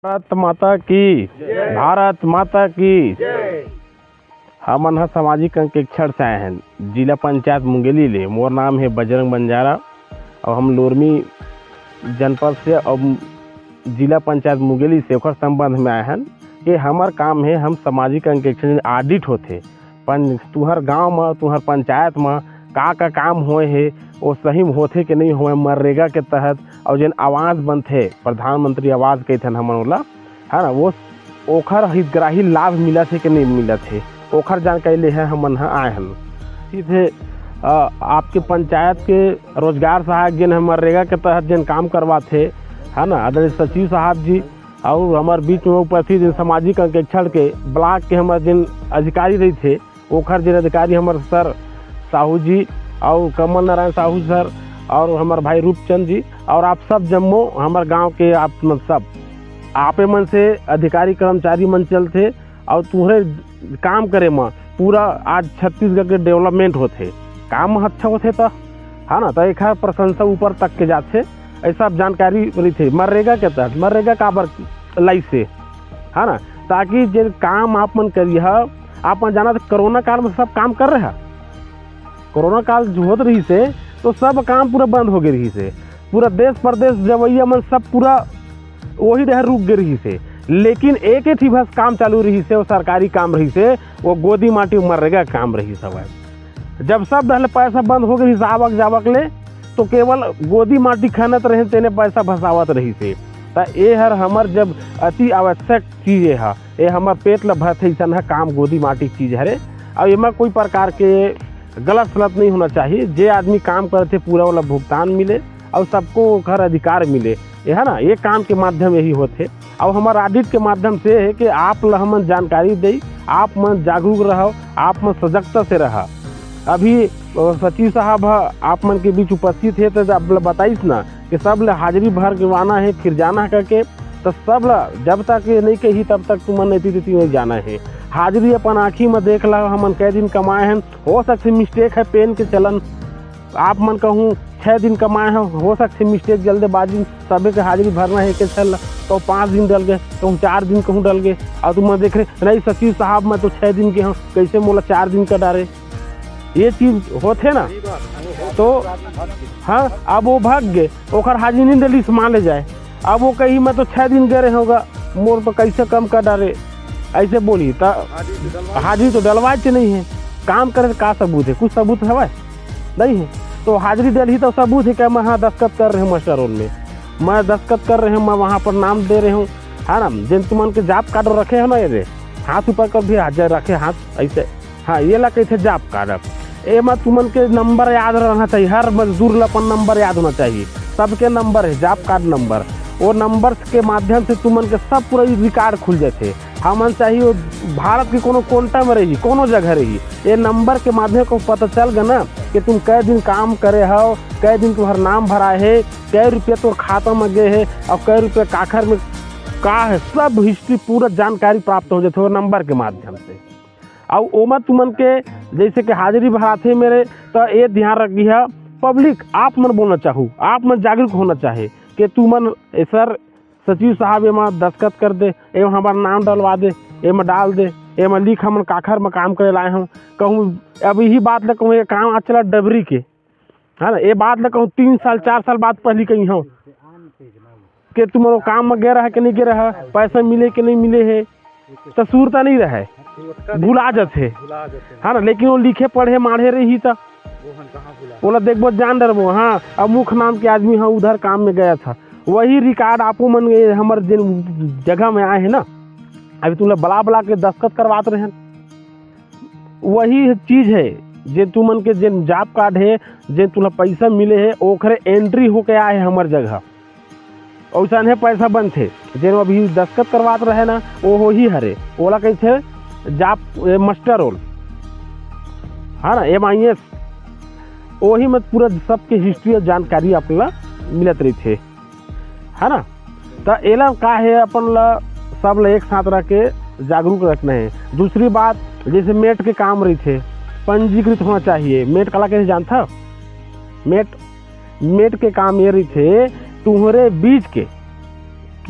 भारत माता की भारत माता की हमन ह सामाजिक अंकेक्षण से आए हैं जिला पंचायत मुंगेली ले। मोर नाम है बजरंग बंजारा और हम लोरमी जनपद से और जिला पंचायत मुंगेली से ओकर संबंध में आए हैं कि हमार काम है हम सामाजिक अंकेक्षण ऑडिट होथे तुहर गांव में तुहर पंचायत में का काम होए है वो सही होथे कि नहीं होए। मनरेगा के तहत और जन आवास बनथे प्रधानमंत्री आवास कहथन हमन ओला है ना, वो ओखर हितग्राही लाभ मिला थे कि नहीं मिला थे ओखर जानकारी ले है हमन ह आए हैं। सीधे आपके पंचायत के रोजगार सहायक जिन मनरेगा के तहत जिन काम करवाथे है ना, आदरणीय सचिव साहब जी और हमारे बीच में उपस्थित जिन सामाजिक अंकेक्षण के ब्लॉक के हमारे जिन अधिकारी रही थे ओखर जिन अधिकारी हमारे सर साहू जी और कमल नारायण साहू सर और हमारे भाई रूपचंद जी और आप सब जम्मो हमारे गांव के आप सब आपे मन से अधिकारी कर्मचारी मन चलते और तुहरे काम करे में पूरा आज छत्तीसगढ़ के डेवलपमेंट होते काम अच्छा होते तो है ना, तो एक प्रशंसा ऊपर तक के जाते ऐसा जानकारी रही थे। मनरेगा के तहत मनरेगा काबर लाई से है ना, ताकि जो काम आप मन करिए आप मन जाना कोरोना काल में सब काम कर रहे हैं। कोरोना काल जो होत रही से तो सब काम पूरा बंद हो गए रही से, पूरा देश प्रदेश जवैया मन सब पूरा वही रह रुक गए रही से, लेकिन एक ही बस काम चालू रही से वो सरकारी काम रही से वो गोदी माटी मनरेगा काम रही सब। जब सब रहले पैसा बंद हो गई आवक जावक ले तो केवल गोदी माटी खनत रहे तेने पैसा भसावत रही से। तो ये हर हमर जब अति आवश्यक चीज़ है ये हमार पेट ल भरत ऐसा है काम गोदी माटी चीज़ है और इमें कोई प्रकार के गलत सलत नहीं होना चाहिए। जे आदमी काम करते पूरा वाला भुगतान मिले और सबको घर अधिकार मिले ये है ना, ये काम के माध्यम यही होते। और हमारे ऑडिट के माध्यम से है कि आप हमन जानकारी दे, आप मन जागरूक रहो, आप मन सजगता से रहा। अभी सचिव साहब आप मन के बीच उपस्थित है तो आप बताइस ना कि सब ले हाजिरी भर के आना है फिर जाना करके, तो सब जब तक नहीं कही तब तक तुम नहीं देती नहीं जाना है। हाजिरी अपन आँखी में देख ला हमन कै दिन कमाए हैं, हो सकते मिस्टेक है पेन के चलन आप मन कहूँ 6 दिन कमाए हैं, हो सकते मिस्टेक जल्दबाजी सबे के हाजिरी भरना है कि चल तो 5 दिन डल गए कहूँ 4 दिन कहूँ डल गए और तुम देख रहे नहीं सचिव साहब मैं तो 6 दिन के हूँ कैसे मोला 4 दिन का डारे ये चीज़ होते ना। तो हाँ अब वो भाग गए ओखर हाजिरी नहीं दिली मान ले जाए, अब वो कहीं मैं तो 6 दिन गए रहे होगा मोर तो कैसे कम कर डारे ऐसे बोली तो हाजिरी तो डलवाए नहीं है। काम करे का सबूत है, कुछ सबूत है नहीं है तो हाजिरी दिल ही तो सबूत है कि मैं हाँ दस्खत कर रहे हूँ मास्टर रोल में, मैं दस्खत कर रहे हूँ, मैं वहाँ पर नाम दे रहे हूँ है ना। जिन तुमन के जॉब कार्ड रखे है ना ये हाथ ऊपर कर भी हाजिर रखे हाथ ऐसे हाँ ये ला कहते जॉब कार्ड ए में तुमन के नंबर याद रहना चाहिए, हर मजदूर ला अपन नंबर याद होना चाहिए, सबके नंबर है जॉब कार्ड नंबर, वो नंबर के माध्यम से तुमन के सब पूरा रिकॉर्ड खुल जाते। हमन चाहिए भारत के कोनो कोंटा में रही कोनो जगह रही ये नंबर के माध्यम को पता चल गया ना कि तुम कै दिन काम करे हो, कै दिन तुम्हारा नाम भरा है, कै रुपये तो खाता में गए है और कै रुपये काखर में का है, सब हिस्ट्री पूरा जानकारी प्राप्त हो जाते हो नंबर के माध्यम से। और ओमा तुमन के जैसे कि हाजिरी भराते मेरे तो ये ध्यान रखी है पब्लिक आप मन बोलना चाहूँ, आप मन जागरूक होना चाहे कि तुमन सर सचिव साहब एमा दस्खत कर दे, एवं हमारा नाम डलवा दे, एमा डाल दे, एमा लिख हम काखर में काम करे लाए हूँ कहूँ। अब यही बात ल कहूँ ये काम आज चला डबरी के है ना, ये बात ल कहूँ 3 साल 4 साल बाद पहली कहीं हो कि तुम्हारा काम में गया रहा कि नहीं गया रहा, पैसा मिले कि नहीं मिले है तो सूरता नहीं रहे भुला जाते है ना। लेकिन वो लिखे पढ़े माढ़े रही था बोला देखो जान डर वो हाँ अब मुख नाम के आदमी हाँ उधर काम में गया था, वही रिकॉर्ड आपो मन हमारे जिन जगह में आए हैं ना अभी तुम बला बला के दस्खत करवाते रहे वही चीज़ है जे तुमन के जिन जॉब कार्ड है जे तुम्हें पैसा मिले है ओखरे एंट्री होके आए है हमारे जगह वैसा है पैसा बंद थे जिन अभी दस्खत करवाते रहे ना वो ही हरे ओला कैसे जॉब मास्टर रोल है ना MIS वही में पूरा सबके हिस्ट्री और जानकारी अपना मिलत रही थे है ना। तो एला का है अपन ला सब ला एक साथ रख के जागरूक रखना है। दूसरी बात जैसे मेट के काम रही थे पंजीकृत होना चाहिए। मेट कला कैसे जानता मेट के काम ये रही थे तुम्हारे बीच के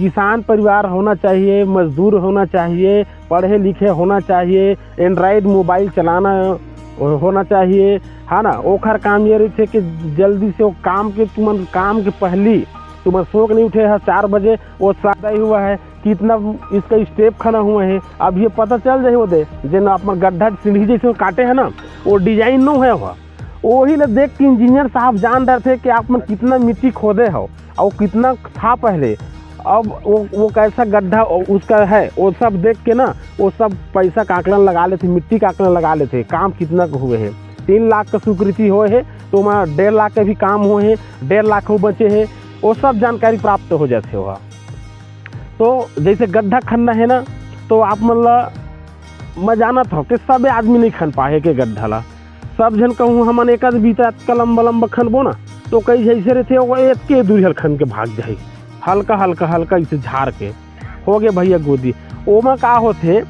किसान परिवार होना चाहिए, मजदूर होना चाहिए, पढ़े लिखे होना चाहिए, एंड्रॉयड मोबाइल चलाना होना चाहिए, है ना। ओखर काम ये रही कि जल्दी से वो काम के पहली तुम सोच नहीं उठे है 4 बजे वो सादा ही हुआ है, कितना इसका स्टेप खड़ा हुआ है। अब ये पता चल जाए वो दे जिन अपना गड्ढा सीढ़ी जैसे काटे है ना, वो डिजाइन नहीं है वह, वही ले देख के इंजीनियर साहब जान रहे थे कि आप में कितना मिट्टी खोदे हो और कितना था पहले। अब वो कैसा गड्ढा उसका है वो सब देख के ना वो सब पैसा का आकलन लगा लेते, मिट्टी का आकलन लगा लेते, काम कितना हुए है। 3 लाख का स्वीकृति हुए है तो वहाँ 1.5 लाख के भी काम हुए हैं, 1.5 लाख वो बचे हैं, वो सब जानकारी प्राप्त हो जाते हुआ। तो जैसे गड्ढा खनना है ना, तो आप मतलब मैं जानत हो कि सब आदमी नहीं खन पाए के गड्ढा ला, सब जन कहूँ हम एक बीता कलम बलम खनबो ना तो कई जैसे रहते वो एक के दूरियल खन के भाग जाए, हल्का हल्का हल्का इसे झाड़ के हो गए भैया गोदी। ओमा का होते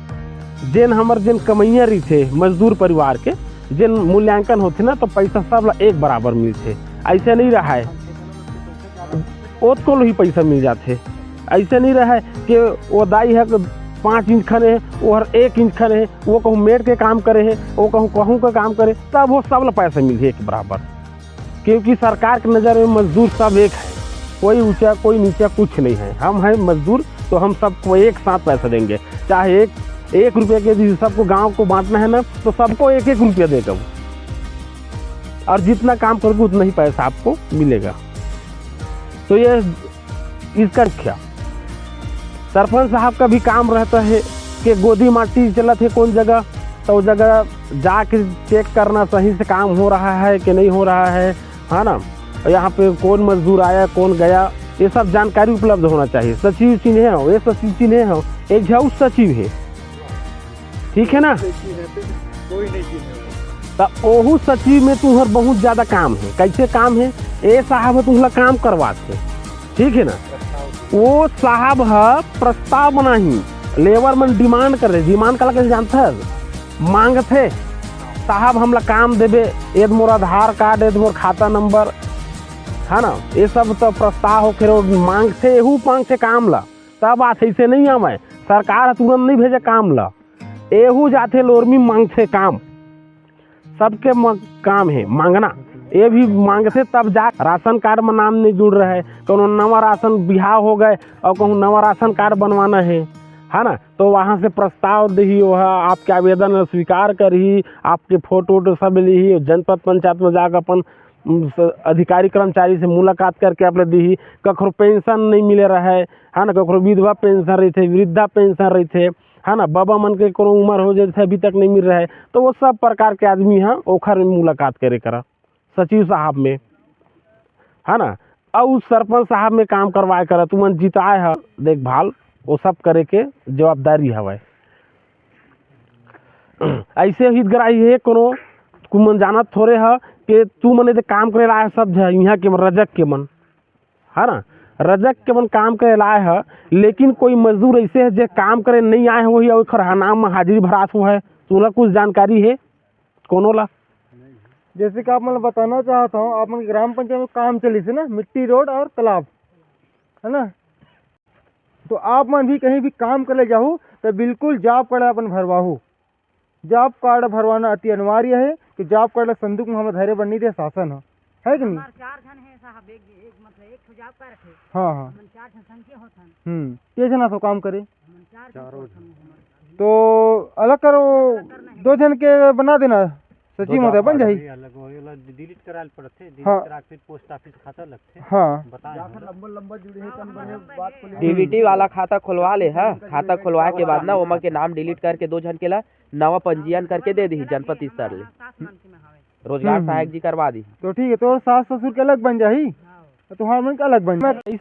जिन हमर जिन कमैया रही थे मजदूर परिवार के जिन मूल्यांकन होते ना तो पैसा सब एक बराबर मिलते, ऐसे नहीं रहा है ओत को ही पैसा मिल जाते। ऐसे नहीं रहा है कि वो दाई है 5 इंच खने है वो हर 1 इंच खने है, वो कहूँ मेड के काम करे है, वो कहूँ का काम करे, तब वो सब पैसा मिले एक बराबर। क्योंकि सरकार की नज़र में मजदूर सब एक है, कोई ऊंचा कोई नीचा कुछ नहीं है। हम हैं मजदूर तो हम सबको एक साथ पैसा देंगे, चाहे एक रुपये के सबको गांव को बांटना है ना तो सबको 1-1 रुपया देगा, और जितना काम करोगे उतना ही पैसा आपको मिलेगा। तो ये इसका क्या सरपंच साहब का भी काम रहता है कि गोदी माटी चला थे कौन जगह, तो उस जगह जाके चेक करना सही से काम हो रहा है कि नहीं हो रहा है ना। यहाँ पे कौन मजदूर आया कौन गया ये सब जानकारी उपलब्ध होना चाहिए। सचिव चिन्हे हो, ये सचिव चिन्हे हो, एक झाऊ सचिव है, ठीक है ना। तो ओहू सचिव में तुम्हार बहुत ज़्यादा काम है। कैसे काम है, ए साहब तुम्हारा काम करवाते, ठीक है ना। वो साहब है प्रस्ताव बना ही लेबर में डिमांड कर रहे, डिमांड कर कैसे जानते है, मांगते साहब हमला काम देवे, ये मोर आधार कार्ड, ये मोर खाता नंबर, है ना। ये सब तो प्रस्ताव हो फिर मांगते एहू मांगते काम ला, तब आते ऐसे नहीं आवे सरकार तुरंत नहीं भेजे काम ला, एहू जाते लोरमी मांगते काम, सबके काम है मांगना। ये भी मांगते तब जा राशन कार्ड में नाम नहीं जुड़ रहा है, कहूँ नवा राशन बिहाव हो गए और कहूँ नवा राशन कार्ड बनवाना है ना, तो वहाँ से प्रस्ताव दी, वह आपके आवेदन स्वीकार करी, आपके फोटो वोटो सब ली, जनपद पंचायत में जाकर अपन अधिकारी कर्मचारी से मुलाकात करके आप दी। कखरो पेंशन नहीं मिले रहा है ना, कखरो विधवा पेंशन रही थे, वृद्धा पेंशन रही थे, है ना, बाबा मन के कोनो उम्र हो जाए अभी तक नहीं मिल रहा है, तो वो सब प्रकार के आदमी हैं ओखर में मुलाकात करे करा सचिव साहब में, है ना। और सरपंच साहब में काम करवाए करा, तुमन जिताए है देखभाल वो सब करे के जवाबदारी हवे। ऐसे हितग्राही है कोनो कुमन जानत थोड़े है कि तू मने जो काम करे लाए सब यहाँ के रजक के मन, है ना, रजक के मन काम करे लाए है, लेकिन कोई मजदूर ऐसे है जो काम करे नहीं आए हो या खर नाम में हाजिरी भरात हुआ है, तुला कुछ जानकारी है कोनो ला। जैसे कि आप मैं बताना चाहता हूँ, आप ग्राम पंचायत में काम चली थी ना, मिट्टी रोड और तालाब, है ना, तो आप मन भी कहीं भी काम करे जाओ तो बिल्कुल जॉब कार्ड अपन भरवाओ। जॉब कार्ड भरवाना अति अनिवार्य है कि जॉब कार्ड संदूक में हमें धैर्य बननी दे शासन है कि नहीं। 4 जन है साहब, एक मतलब एक जॉब कार्ड है। हाँ हाँ 4 जन संख्या होतन। के जना तो काम करे, 4 तो अलग करो, 2 जन के बना देना, सचिव महोदय बन जाही। डिलीट कराल पड़ते, डिलीट हाँ। करा फिर पोस्ट ऑफिस खाता लगते। हाँ डीबीटी वाला खाता खुलवा ले है, खाता खुलवाए के बाद ना ओमा के नाम डिलीट करके 2 जन के ला नवा पंजीयन करके दे दी जनपद स्तर ले, रोजगार सहायक जी करवा दी। तो ठीक है, तो सास ससुर के अलग बन जाही, तुम्हारा मन का अलग बन जाही।